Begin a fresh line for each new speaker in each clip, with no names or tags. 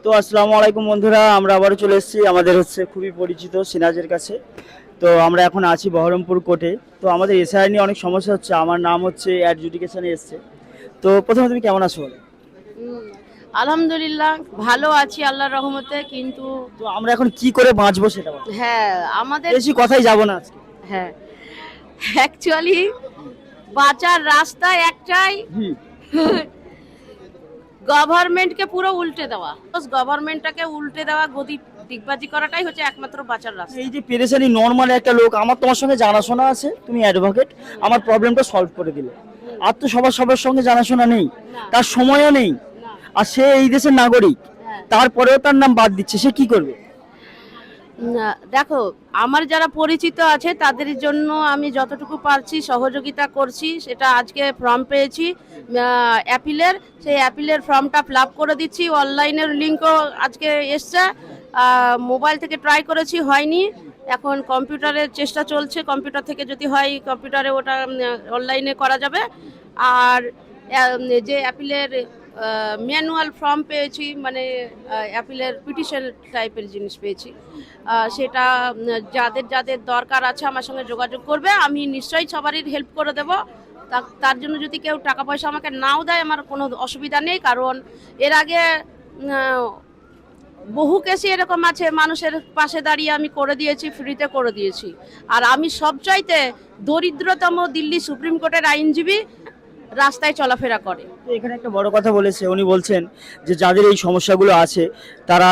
তো আসসালামু আলাইকুম বন্ধুরা, আমরা আবারও চলে এসেছি আমাদের খুবই পরিচিত সিনাজের কাছে। তো আমরা এখন আছি বহরমপুর কোর্টে। তো আমাদের এসআই নিয়ে অনেক সমস্যা হচ্ছে। আমার নাম অ্যাডজুডিকেশনে এসছে। তো প্রথমে তুমি কেমন আছো বলো?
হুম, আলহামদুলিল্লাহ ভালো আছি আল্লাহর রহমতে। কিন্তু
তো আমরা এখন কি করে বাঁচবো সেটা বলো।
হ্যাঁ, আমাদের
বেশি কথাই যাব না আজকে।
হ্যাঁ অ্যাকচুয়ালি বাঁচার রাস্তা একটাই,
হুম।
গভর্নমেন্টকে পুরো উল্টে দেওয়া। গভর্নমেন্টটাকে উল্টে দেওয়া, গদি ডিগবাজি করাটাই হচ্ছে একমাত্র বাঁচার রাস্তা।
এই যে পেরেশানি নর্মাল একটা লোক, আমার তোমার সঙ্গে জানাশোনা আছে, তুমি অ্যাডভোকেট, আমার প্রবলেমটা সলভ করে দিলে। আর তো সবার সঙ্গে জানাশোনা নেই,
না,
তার সময়ও নেই।
না,
আর সে এই দেশের নাগরিক,
হ্যাঁ।
তারপরেও তার নাম বাদ দিচ্ছে, সে কি করবে?
না, দেখো, আমার যারা পরিচিত আছে তাদের জন্য আমি যতটুকু পারছি সহযোগিতা করছি। সেটা আজকে ফর্ম পেয়েছি অ্যাপিলের, সেই অ্যাপিলের ফর্মটা ফিল আপ করে দিচ্ছি। অনলাইনের লিঙ্কও আজকে এসছে, মোবাইল থেকে ট্রাই করেছি, হয়নি। এখন কম্পিউটারের চেষ্টা চলছে, কম্পিউটার থেকে যদি হয় কম্পিউটারে ওটা অনলাইনে করা যাবে। আর যে অ্যাপিলের ম্যানুয়াল ফর্ম পেয়েছি, মানে অ্যাপিলের পিটিশন টাইপের জিনিস পেয়েছি, সেটা যাদের যাদের দরকার আছে আমার সঙ্গে যোগাযোগ করবে, আমি নিশ্চয়ই সবারই হেল্প করে দেব। তার জন্য যদি কেউ টাকা পয়সা আমাকে নাও দেয় আমার কোনো অসুবিধা নেই, কারণ এর আগে বহু কেসই এরকম আছে মানুষের পাশে দাঁড়িয়ে আমি করে দিয়েছি, ফ্রিতে করে দিয়েছি। আর আমি সবচাইতে দরিদ্রতম দিল্লি সুপ্রিম কোর্টের আইনজীবী, রাস্তায় চলাফেরা করে।
তো এখানে একটা বড় কথা বলেছে, উনি বলছেন যে যাদের এই সমস্যাগুলো আছে তারা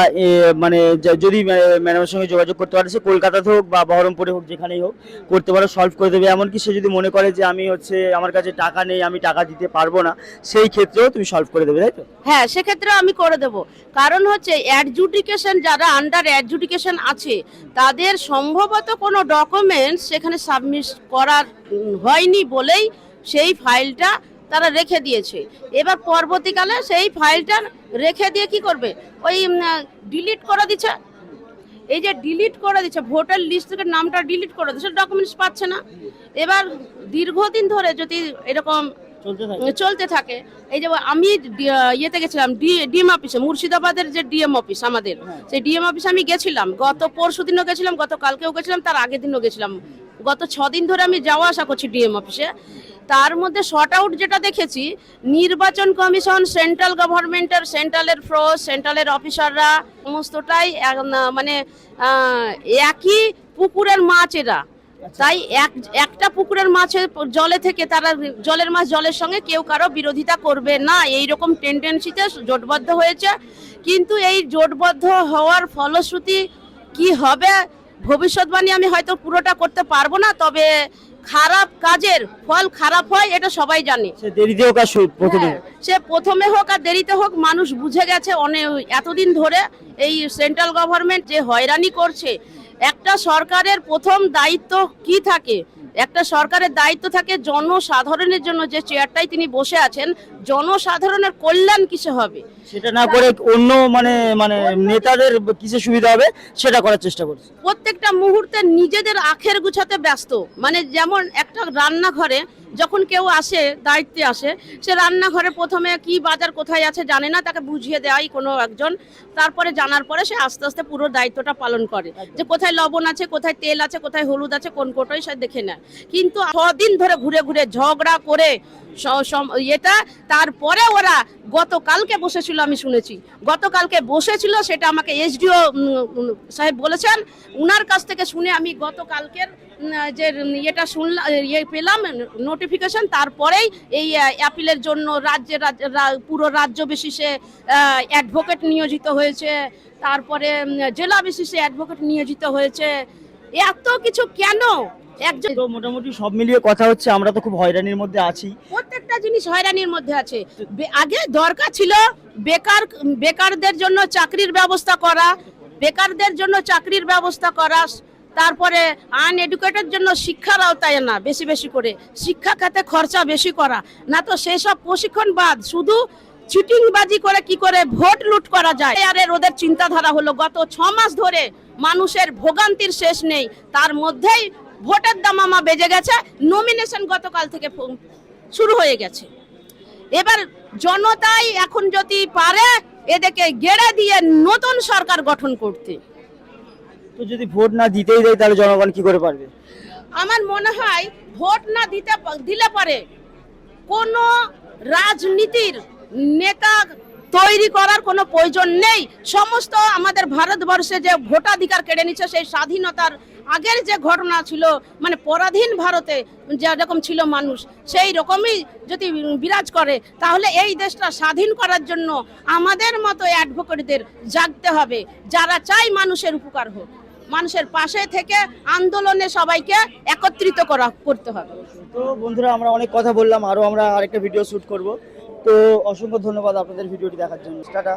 মানে যদি ম্যাডামের সঙ্গে যোগাযোগ করতে পারে, সে কলকাতাতে হোক বা বহরমপুরে হোক, যেখানেই হোক, করতে পারে, সলভ করে দেবে। এমনকি সে যদি মনে করে যে আমি আমার কাছে টাকা নেই, আমি টাকা দিতে পারবো না, সেই ক্ষেত্রেও তুমি সলভ করে দেবে, তাই তো?
হ্যাঁ, সেক্ষেত্রে আমি করে দেব। কারণ হচ্ছে অ্যাডজুডিকেশন, যারা আন্ডার অ্যাডজুডিকেশন আছে তাদের সম্ভবত কোনো ডকুমেন্টস সেখানে সাবমিট করার হয়নি বলেই সেই ফাইলটা তারা রেখে দিয়েছে। এবার পরবর্তীকালে সেই ফাইলটা রেখে দিয়ে কি করবে, ওই ডিলিট করে দিচ্ছে। এই যে ডিলিট করে দিচ্ছে, ভোটার লিস্ট থেকে নামটা ডিলিট করে দিচ্ছে, ডকুমেন্টস পাচ্ছে না। এবার দীর্ঘদিন ধরে যদি এরকম চলতে থাকে, এই যে আমি ইয়েতে গেছিলাম ডিএম অফিসে, মুর্শিদাবাদের যে ডিএম অফিস আমাদের, সেই ডিএম অফিসে আমি গেছিলাম, গত পরশুদিনও গেছিলাম, গত কালকেও গেছিলাম, তার আগের দিনও গেছিলাম। গত 6 দিন ধরে আমি যাওয়া আসা করছি ডিএম অফিসে। তার মধ্যে শর্ট আউট যেটা দেখেছি, নির্বাচন কমিশন, সেন্ট্রাল গভর্নমেন্টের, সেন্ট্রালের ফোর্স, সেন্ট্রালের অফিসাররা সমস্তটাই মানে একই পুকুরের মাছ এরা। তাই একটা পুকুরের মাছের জলে থেকে তারা, জলের মাছ জলের সঙ্গে কেউ কারো বিরোধিতা করবে না, এইরকম টেন্ডেন্সিতে জোটবদ্ধ হয়েছে। কিন্তু এই জোটবদ্ধ হওয়ার ফলশ্রুতি কি হবে, ভবিষ্যৎবাণী আমি হয়তো পুরোটা করতে পারবো না, তবে খারাপ কাজের ফল খারাপ হয় এটা সবাই জানে।
সে দেরিতে হোক আর প্রথমে হোক।
সে প্রথমে হোক আর দেরিতে হোক, মানুষ বুঝে গেছে অনেক এতদিন ধরে এই সেন্ট্রাল গভর্নমেন্ট যে হয়রানি করছে। একটা সরকারের প্রথম দায়িত্ব কি থাকে, একটা সরকারের দায়িত্ব থাকে জনসাধারণের জন্য, যে চেয়ারটাই তিনি বসে আছেন, জনসাধারণের কল্যাণ কিসে হবে
সেটা না করে অন্য মানে মানে নেতাদের কিসে সুবিধা হবে সেটা করার চেষ্টা করছে।
প্রত্যেকটা মুহূর্তে নিজেদের আখের গুছাতে ব্যস্ত। মানে যেমন একটা রান্নাঘরে যখন কেউ আসে, দায়িত্বে আসে, সে রান্নাঘরে প্রথমে কি বাজার কোথায় আছে জানে না, তাকে বুঝিয়ে দেয় কোনো একজন। তারপরে জানার পরে সে আস্তে আস্তে পুরো দায়িত্বটা পালন করে, যে কোথায় লবণ আছে, কোথায় তেল আছে, কোথায় হলুদ আছে, কোন কোটোয় সে দেখে নেয়। কিন্তু 6 দিন ধরে ঘুরে ঘুরে ঝগড়া করে এটা, তারপরে ওরা গতকালকে বসেছিল, আমি শুনেছি গতকালকে বসেছিল, সেটা আমাকে এসডিও সাহেব বলেছেন। উনার কাছ থেকে শুনে আমি গতকালকের যে এটা শুনলাম, পেলাম নোটিফিকেশন, তারপরেই এই অ্যাপিলের জন্য পুরো রাজ্য বিশেষে অ্যাডভোকেট নিয়োজিত হয়েছে, তারপরে জেলা বিশেষে অ্যাডভোকেট নিয়োজিত হয়েছে। এত কিছু কেন?
তো মোটামুটি সব মিলিয়ে কথা হচ্ছে, আমরা তো খুব হয়রানির মধ্যে আছি।
প্রত্যেকটা জিনিস হয়রানির মধ্যে আছে। আগে দরকার ছিল বেকারদের জন্য চাকরির ব্যবস্থা করা, বেকারদের জন্য চাকরির ব্যবস্থা করা, তারপরে আনএডুকেটেড জন্য শিক্ষার আওতায় না, বেশি বেশি করে শিক্ষা খাতে খরচা বেশি করা, না তো সেই সব প্রশিক্ষণ বাদ শুধু চিটিংবাজি করে কি করে ভোট লুট করা যায়, আর ওদের চিন্তাধারা হলো। গত 6 মাস ধরে মানুষের ভোগান্তির শেষ নেই, তার মধ্যেই ভোটের দামামা বেজে গেছে। নমিনেশন গতকাল থেকে শুরু হয়ে গেছে। এবার জনতাই এখন যদি পারে এদেরকে গেড়ে দিয়ে নতুন সরকার গঠন করতে।
তো যদি ভোট না দিতেই দেয় তাহলে জনগণ কি করে পারবে?
আমার মনে হয় ভোট না দিলে পারে কোনো রাজনীতির নেতা তৈরি করার কোনো প্রয়োজন নেই। সমস্ত আমাদের ভারতবর্ষে যে ভোটাধিকার কেড়ে নিচ্ছে, সেই স্বাধীনতার আগের যে ঘটনা ছিল, মানে পরাধীন ভারতে যেরকম ছিল মানুষ, সেই রকমই যদি বিরাজ করে, তাহলে এই দেশটা স্বাধীন করার জন্য আমাদের মতো অ্যাডভোকেটদের জাগতে হবে, যারা চাই মানুষের উপকার হোক। মানুষের পাশে থেকে আন্দোলনে সবাইকে একত্রিত করতে হবে।
তো বন্ধুরা, আমরা অনেক কথা বললাম, আরো আমরা আরেকটা ভিডিও শুট করব। তো অসংখ্য ধন্যবাদ আপনাদের ভিডিওটি দেখার জন্য। টাটা।